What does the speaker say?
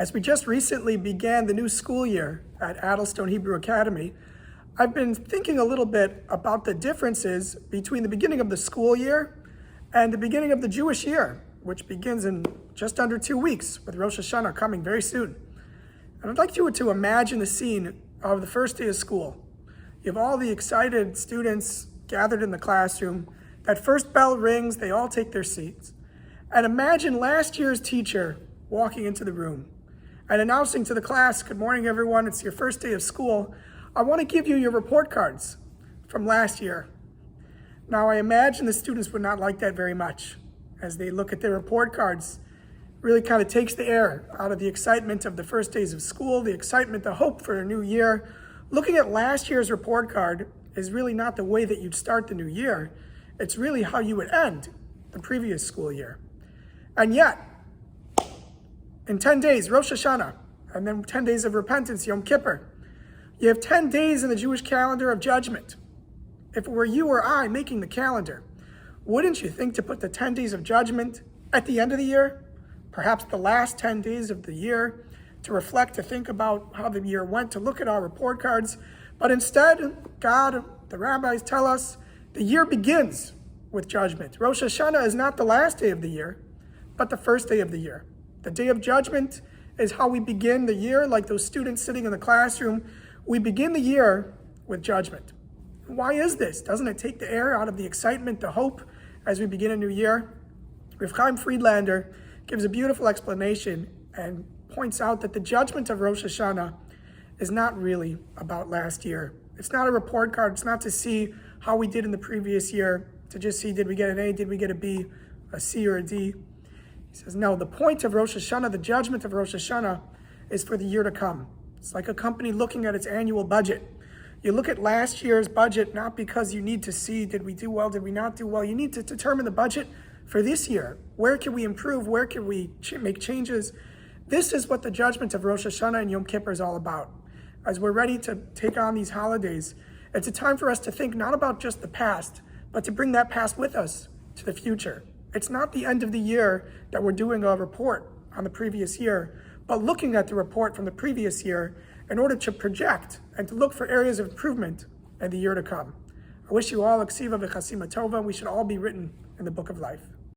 As we just recently began the new school year at Addlestone Hebrew Academy, I've been thinking a little bit about the differences between the beginning of the school year and the beginning of the Jewish year, which begins in just under 2 weeks, with Rosh Hashanah coming very soon. And I'd like you to imagine the scene of the first day of school. You have all the excited students gathered in the classroom. That first bell rings, they all take their seats. And imagine last year's teacher walking into the room and announcing to the class, "Good morning, everyone. It's your first day of school. I want to give you your report cards from last year." Now, I imagine the students would not like that very much. As they look at their report cards, really kind of takes the air out of the excitement of the first days of school, the excitement, the hope for a new year. Looking at last year's report card is really not the way that you'd start the new year. It's really how you would end the previous school year. And yet, in 10 days, Rosh Hashanah, and then 10 days of repentance, Yom Kippur, you have 10 days in the Jewish calendar of judgment. If it were you or I making the calendar, wouldn't you think to put the 10 days of judgment at the end of the year? Perhaps the last 10 days of the year, to reflect, to think about how the year went, to look at our report cards. But instead, God, the rabbis tell us, the year begins with judgment. Rosh Hashanah is not the last day of the year, but the first day of the year. The day of judgment is how we begin the year, like those students sitting in the classroom. We begin the year with judgment. Why is this? Doesn't it take the air out of the excitement, the hope, as we begin a new year? Rav Chaim Friedlander gives a beautiful explanation and points out that the judgment of Rosh Hashanah is not really about last year. It's not a report card. It's not to see how we did in the previous year, to just see, did we get an A, did we get a B, a C, or a D? He says, no, the point of Rosh Hashanah, the judgment of Rosh Hashanah, is for the year to come. It's like a company looking at its annual budget. You look at last year's budget not because you need to see, did we do well, did we not do well? You need to determine the budget for this year. Where can we improve? Where can we make changes? This is what the judgment of Rosh Hashanah and Yom Kippur is all about. As we're ready to take on these holidays, it's a time for us to think not about just the past, but to bring that past with us to the future. It's not the end of the year that we're doing a report on the previous year, but looking at the report from the previous year in order to project and to look for areas of improvement in the year to come. I wish you all a ksiva v'chasima tova. We should all be written in the book of life.